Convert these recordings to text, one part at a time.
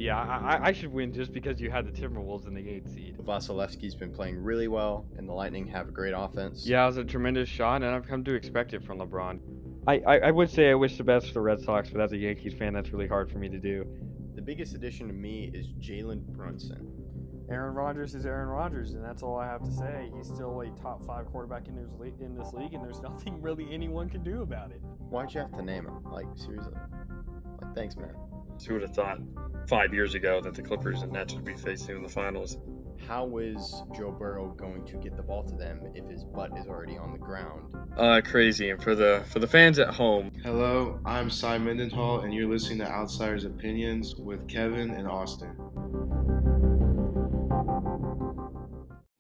yeah, I should win just because you had the Timberwolves in the 8th seed. Vasilevsky's been playing really well, and the Lightning have a great offense. Yeah, it was a tremendous shot, and I've come to expect it from LeBron. I would say I wish the best for the Red Sox, but as a Yankees fan, that's really hard for me to do. The biggest addition to me is Jalen Brunson. Aaron Rodgers is Aaron Rodgers, and that's all I have to say. He's still a top 5 quarterback in this league, and there's nothing really anyone can do about it. Why'd you have to name him? Like, seriously? Like, thanks, man. Who would have thought 5 years ago that the Clippers and Nets would be facing in the finals? How is Joe Burrow going to get the ball to them if his butt is already on the ground? Crazy. And for the fans at home, Hello, I'm Cy Mendenhall, and you're listening to Outsiders Opinions with Kevin and Austin.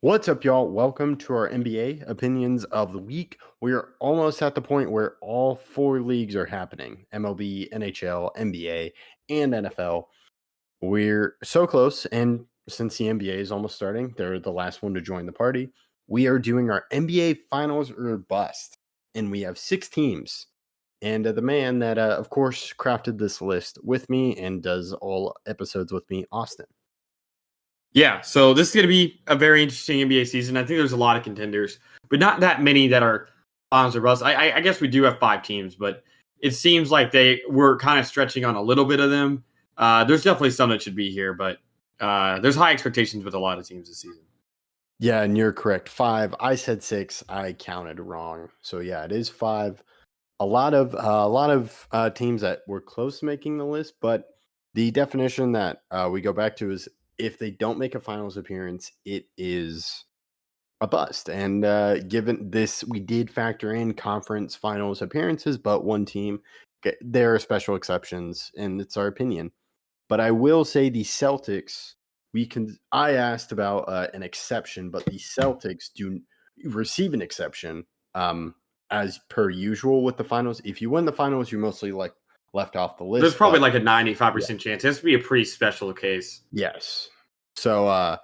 What's up, y'all? Welcome to our NBA Opinions of the Week. We're almost at the point where all 4 leagues are happening: MLB, NHL, NBA, and NFL. We're so close, and since the NBA is almost starting, they're the last one to join the party. We are doing our NBA Finals or Bust, and we have 6 teams. And the man that, of course, crafted this list with me and does all episodes with me, Austin. Yeah, so this is going to be a very interesting NBA season. I think there's a lot of contenders, but not that many that are finals or bust. I guess we do have 5 teams, but it seems like we're kind of stretching on a little bit of them. There's definitely some that should be here, but there's high expectations with a lot of teams this season. Yeah, and you're correct. 5. I said 6. I counted wrong. So yeah, it is 5. A lot of teams that were close to making the list, but the definition that we go back to is if they don't make a finals appearance, it is a bust. And given this, we did factor in conference finals appearances, but one team, there are special exceptions, and it's our opinion. But I will say the Celtics, I asked about an exception, but the Celtics do receive an exception as per usual with the finals. If you win the finals, you're mostly left off the list. There's probably like a 95% chance. It has to be a pretty special case. Yes. So,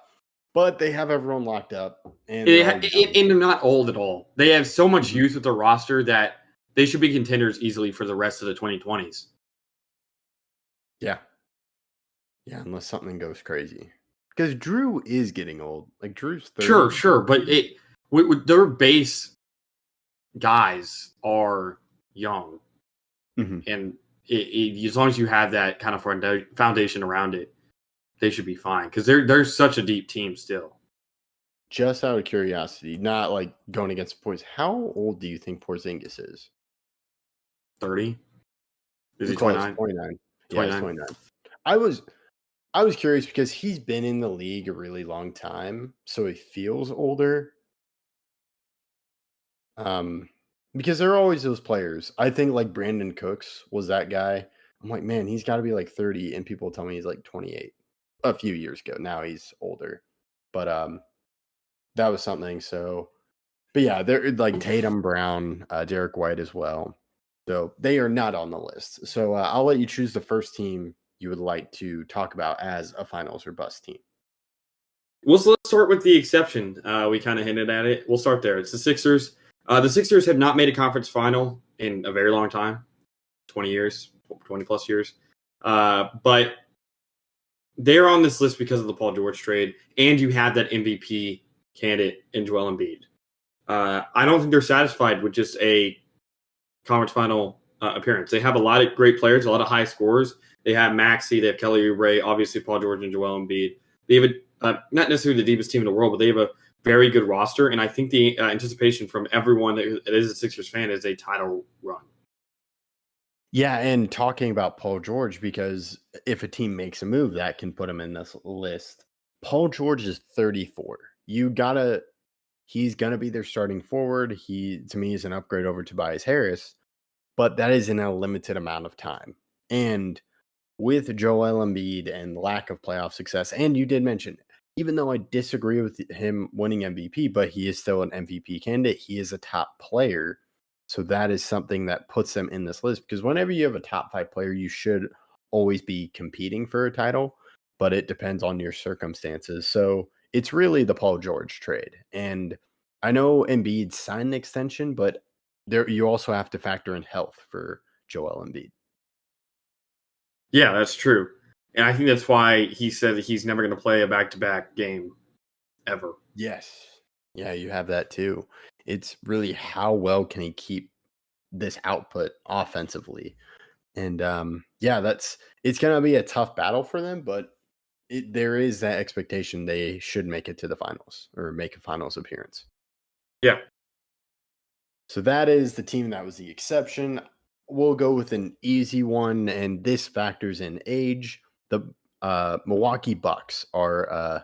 but they have everyone locked up. And they're not old at all. They have so much youth with their roster that they should be contenders easily for the rest of the 2020s. Yeah. Yeah, unless something goes crazy. Because Drew is getting old. Like, Drew's 30. Sure. But their base guys are young. Mm-hmm. And as long as you have that kind of foundation around it, they should be fine. Because they're such a deep team still. Just out of curiosity, not like going against points, how old do you think Porzingis is? 30? Is he Close, 29? 29. 29. Yeah, 29. I was curious because he's been in the league a really long time, so he feels older. Because there are always those players. I think like Brandon Cooks was that guy. I'm like, man, he's got to be like 30, and people tell me he's like 28 a few years ago. Now he's older, but that was something. So, but yeah, they're like Tatum, Brown, Derek White as well. So they are not on the list. So I'll let you choose the first team you would like to talk about as a finals or bust team. Well, so let's start with the exception. We kind of hinted at it. We'll start there. It's the Sixers. The Sixers have not made a conference final in a very long time, 20 plus years. But they're on this list because of the Paul George trade, and you have that MVP candidate in Joel Embiid. I don't think they're satisfied with just a conference final appearance. They have a lot of great players, a lot of high scorers. They have Maxey, they have Kelly Oubre, obviously Paul George and Joel Embiid. They have not necessarily the deepest team in the world, but they have a very good roster. And I think the anticipation from everyone that is a Sixers fan is a title run. Yeah, and talking about Paul George, because if a team makes a move, that can put him in this list. Paul George is 34. He's going to be their starting forward. He, to me, is an upgrade over Tobias Harris, but that is in a limited amount of time. And with Joel Embiid and lack of playoff success, and you did mention, even though I disagree with him winning MVP, but he is still an MVP candidate. He is a top player. So that is something that puts them in this list, because whenever you have a top 5 player, you should always be competing for a title, but it depends on your circumstances. So it's really the Paul George trade. And I know Embiid signed an extension, but you also have to factor in health for Joel Embiid. Yeah, that's true. And I think that's why he said that he's never going to play a back-to-back game ever. Yes. Yeah, you have that too. It's really how well can he keep this output offensively. And it's going to be a tough battle for them, but there is that expectation they should make it to the finals or make a finals appearance. Yeah. So that is the team that was the exception. We'll go with an easy one, and this factors in age. The Milwaukee Bucks are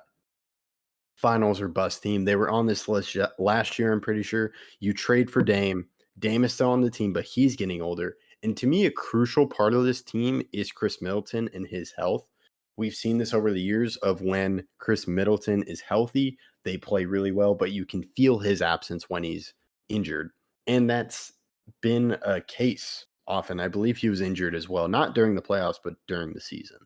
finals or bust team. They were on this list last year, I'm pretty sure. You trade for Dame. Dame is still on the team, but he's getting older. And to me, a crucial part of this team is Chris Middleton and his health. We've seen this over the years of when Chris Middleton is healthy, they play really well, but you can feel his absence when he's injured. And that's been a case often. I believe he was injured as well, not during the playoffs, but during the season.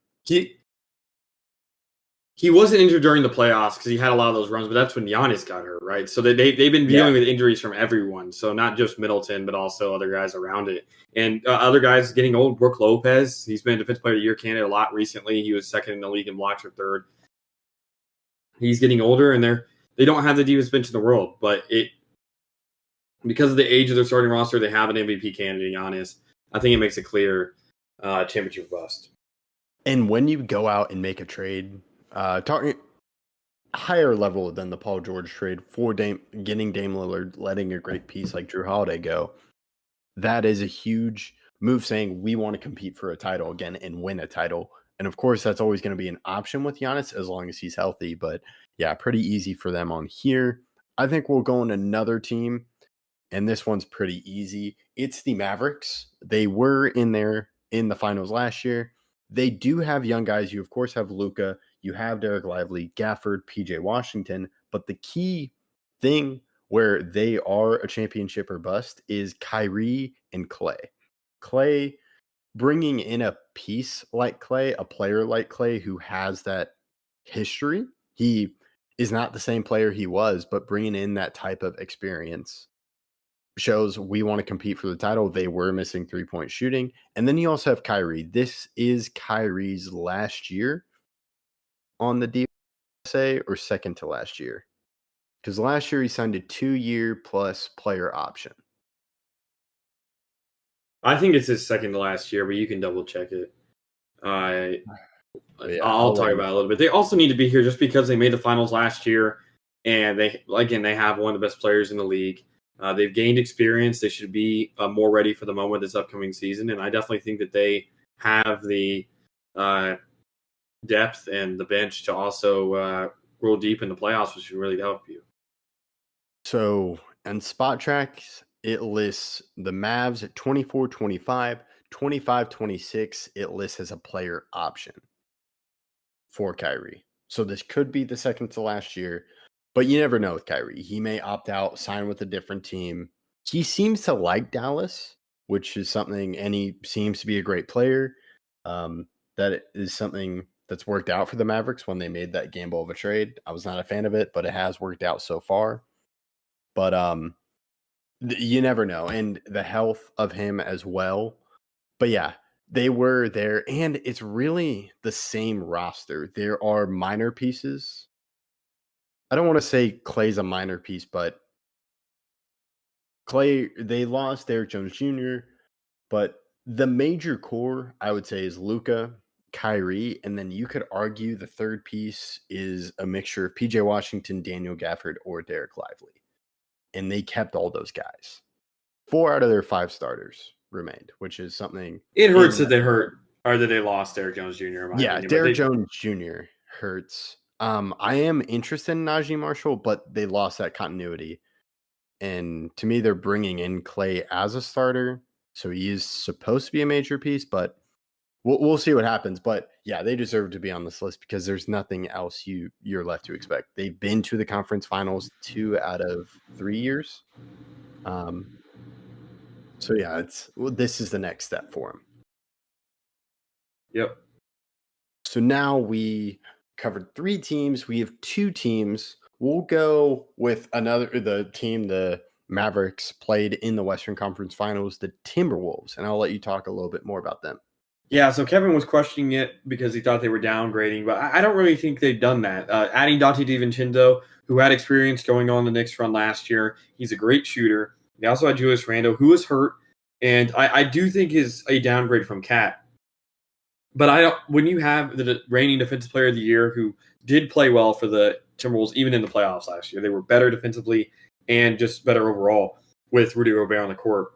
He wasn't injured during the playoffs because he had a lot of those runs, but that's when Giannis got hurt, right? So they've been dealing with injuries from everyone. So not just Middleton, but also other guys around it. And other guys getting old. Brook Lopez, he's been Defensive Player of the Year candidate a lot recently. He was second in the league in blocks or third. He's getting older, and they don't have the deepest bench in the world. But because of the age of their starting roster, they have an MVP candidate, Giannis. I think it makes it clear championship bust. And when you go out and make a trade, talking higher level than the Paul George trade for getting Dame Lillard, letting a great piece like Drew Holiday go, that is a huge move saying we want to compete for a title again and win a title. And of course, that's always going to be an option with Giannis as long as he's healthy. But yeah, pretty easy for them on here. I think we'll go on another team, and this one's pretty easy. It's the Mavericks. They were in the finals last year. They do have young guys. You, of course, have Luka. You have Derek Lively, Gafford, PJ Washington. But the key thing where they are a championship or bust is Kyrie and Clay. Clay, bringing in a piece like Clay, a player like Clay who has that history. He is not the same player he was, but bringing in that type of experience shows we want to compete for the title. They were missing 3-point shooting. And then you also have Kyrie. This is Kyrie's last year on the DSA, or second to last year. Because last year he signed a 2-year plus player option. I think it's his second to last year, but you can double check it. I'll talk about it a little bit. They also need to be here just because they made the finals last year, and they have one of the best players in the league. They've gained experience. They should be more ready for the moment this upcoming season, and I definitely think that they have the depth and the bench to also roll deep in the playoffs, which would really help you. So, on Spot Tracks, it lists the Mavs at 24-25, 25-26. It lists as a player option for Kyrie. So this could be the second to last year, but you never know with Kyrie. He may opt out, sign with a different team. He seems to like Dallas, which is something, and he seems to be a great player. That is something that's worked out for the Mavericks when they made that gamble of a trade. I was not a fan of it, but it has worked out so far. But you never know. And the health of him as well. But yeah, they were there. And it's really the same roster. There are minor pieces. I don't want to say Clay's a minor piece, but Clay, they lost Derrick Jones Jr., but the major core, I would say, is Luka, Kyrie, and then you could argue the third piece is a mixture of PJ Washington, Daniel Gafford, or Derek Lively. And they kept all those guys. 4 out of their 5 starters remained, which is something. It hurts that they lost Derrick Jones Jr. Derrick Jones Jr. hurts. I am interested in Najee Marshall, but they lost that continuity. And to me, they're bringing in Clay as a starter. So he is supposed to be a major piece, but we'll see what happens. But yeah, they deserve to be on this list because there's nothing else you're left to expect. They've been to the conference finals 2 out of 3 years. So yeah, this is the next step for them. Yep. So now we covered 3 teams. We have 2 teams. We'll go with the team the Mavericks played in the Western Conference Finals, the Timberwolves, and I'll let you talk a little bit more about them. Yeah, so Kevin was questioning it because he thought they were downgrading, but I don't really think they've done that. Adding Dante DiVincenzo, who had experience going on the Knicks run last year, he's a great shooter. They also had Julius Randle, who was hurt, and I do think is a downgrade from Cat. But I don't. When you have the reigning Defensive Player of the Year, who did play well for the Timberwolves, even in the playoffs last year, they were better defensively and just better overall with Rudy Gobert on the court.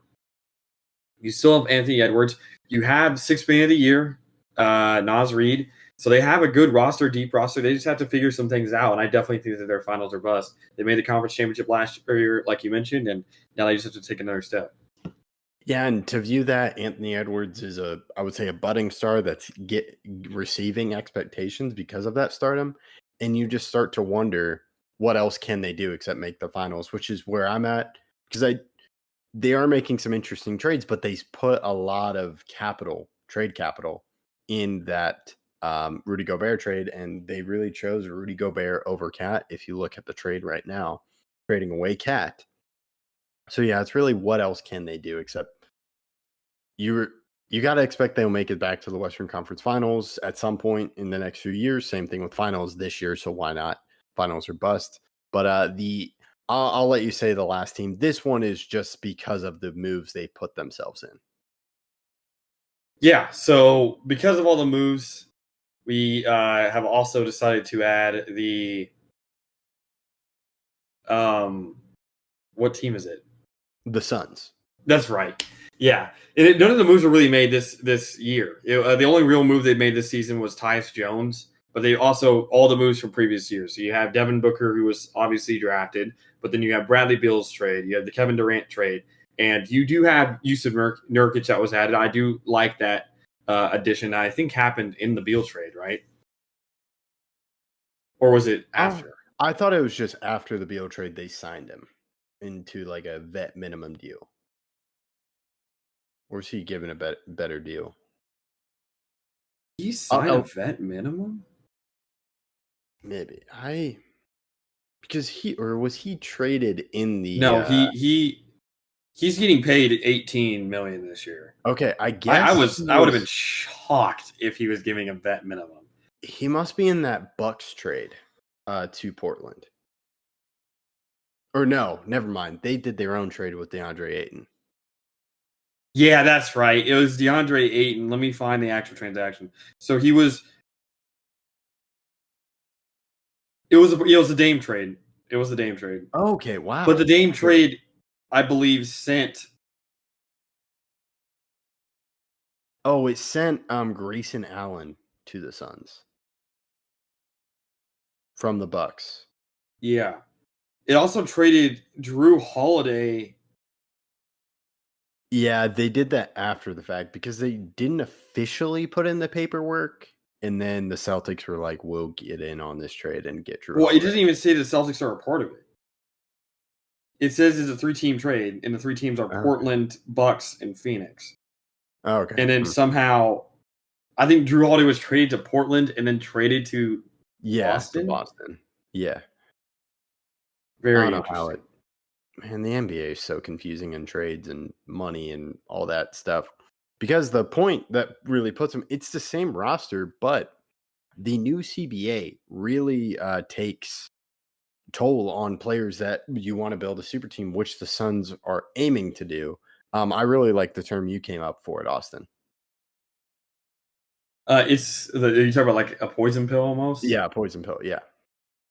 You still have Anthony Edwards. You have Sixth Man of the Year, Naz Reid. So they have a good roster, deep roster. They just have to figure some things out. And I definitely think that their finals are bust. They made the conference championship last year, like you mentioned, and now they just have to take another step. Yeah, and to view that, Anthony Edwards is I would say a budding star that's receiving expectations because of that stardom. And you just start to wonder what else can they do except make the finals, which is where I'm at. Because they are making some interesting trades, but they put a lot of trade capital in that Rudy Gobert trade, and they really chose Rudy Gobert over Cat. If you look at the trade right now, trading away Cat. So yeah, it's really what else can they do except you got to expect they'll make it back to the Western Conference Finals at some point in the next few years. Same thing with finals this year, so why not? Finals or bust. But I'll let you say the last team. This one is just because of the moves they put themselves in. Yeah, so because of all the moves, we have also decided to add the what team is it? The Suns. That's right. Yeah, none of the moves were really made this year. The only real move they made this season was Tyus Jones, but they also all the moves from previous years. So you have Devin Booker, who was obviously drafted, but then you have Bradley Beal's trade, you have the Kevin Durant trade, and you do have Yusuf Nurkic that was added. I do like that addition. I think happened in the Beal trade, right? Or was it after? I thought it was just after the Beal trade they signed him into like a vet minimum deal. Or is he given a better deal? He signed a vet minimum? Maybe. Because was he traded in the No, he's getting paid $18 million this year. Okay, I guess I would have been shocked if he was giving a vet minimum. He must be in that Bucks trade to Portland. Or no, never mind. They did their own trade with DeAndre Ayton. Yeah, that's right. It was DeAndre Ayton. Let me find the actual transaction. So it was the Dame trade. It was the Dame trade. Okay, wow. But the Dame trade, I believe, sent. Oh, it sent Grayson Allen to the Suns from the Bucks. Yeah. It also traded Drew Holiday. Yeah, they did that after the fact because they didn't officially put in the paperwork. And then the Celtics were like, we'll get in on this trade and get Drew Holiday. It doesn't even say the Celtics are a part of it. It says it's a 3-team trade, and the 3 teams are Portland, Bucks, and Phoenix. Oh, okay. And then somehow, I think Drew Holiday was traded to Portland and then traded to Boston. To Boston. Yeah. Very I don't interesting. know how man, the NBA is so confusing in trades and money and all that stuff. Because the point that really puts them, it's the same roster, but the new CBA really takes toll on players that you want to build a super team, which the Suns are aiming to do. I really like the term you came up for it, Austin. You talk about like a poison pill almost? Yeah, a poison pill. Yeah.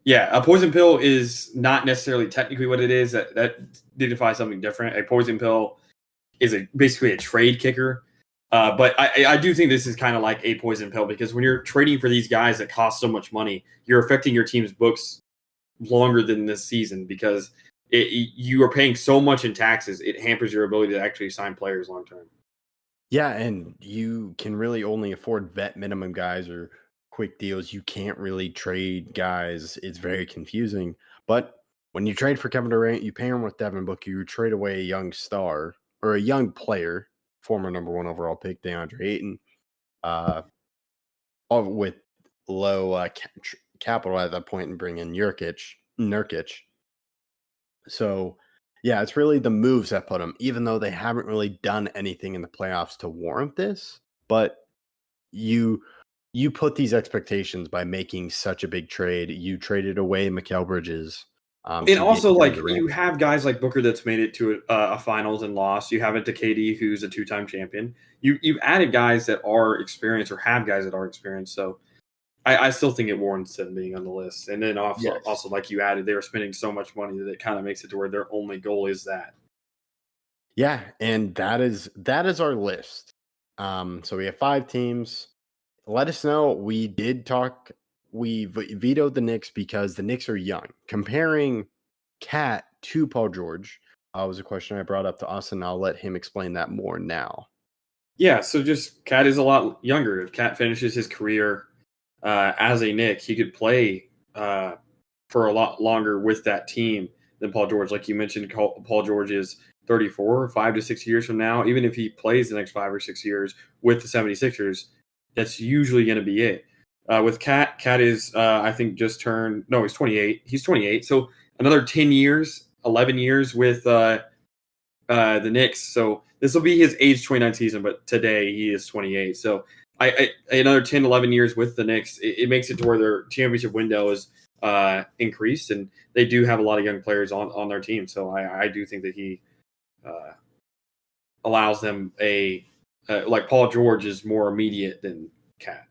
Yeah, a poison pill is not necessarily technically what it is. That dignifies something different. A poison pill is basically a trade kicker. But I do think this is kind of like a poison pill because when you're trading for these guys that cost so much money, you're affecting your team's books longer than this season because you are paying so much in taxes. It hampers your ability to actually sign players long term. Yeah, and you can really only afford vet minimum guys or quick deals. You can't really trade guys. It's very confusing. But when you trade for Kevin Durant, you pair him with Devin Booker. You trade away a young star or a young player, former number 1 overall pick, DeAndre Ayton, with low capital at that point and bring in Nurkic. So, yeah, it's really the moves that put them, even though they haven't really done anything in the playoffs to warrant this. But you put these expectations by making such a big trade. You traded away Mikal Bridges. And also, like, you have guys like Booker that's made it to a finals and lost. You have a Decady who's a 2-time champion. You've added guys that are experienced or have guys that are experienced. So I still think it warrants them being on the list. And then also like you added, they were spending so much money that it kind of makes it to where their only goal is that. Yeah, and that is our list. So we have 5 teams. Let us know. We vetoed the Knicks because the Knicks are young. Comparing Cat to Paul George was a question I brought up to Austin. I'll let him explain that more now. Yeah, so just Cat is a lot younger. If Cat finishes his career as a Knick, he could play for a lot longer with that team than Paul George. Like you mentioned, Paul George is 34, 5 to 6 years from now. Even if he plays the next 5 or 6 years with the 76ers, that's usually going to be it. With Cat is, I think, he's 28. He's 28. So another 10 years, 11 years with the Knicks. So this will be his age 29 season, but today he is 28. So another 10, 11 years with the Knicks, it makes it to where their championship window is increased, and they do have a lot of young players on their team. So I do think that he allows them like Paul George is more immediate than Cat.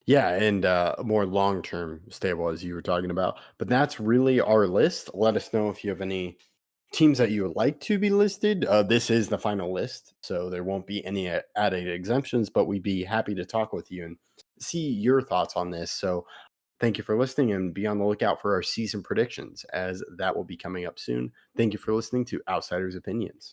Yeah, and more long-term stable, as you were talking about. But that's really our list. Let us know if you have any teams that you would like to be listed. This is the final list, so there won't be any added exemptions, but we'd be happy to talk with you and see your thoughts on this. So thank you for listening, and be on the lookout for our season predictions, as that will be coming up soon. Thank you for listening to Outsiders Opinions.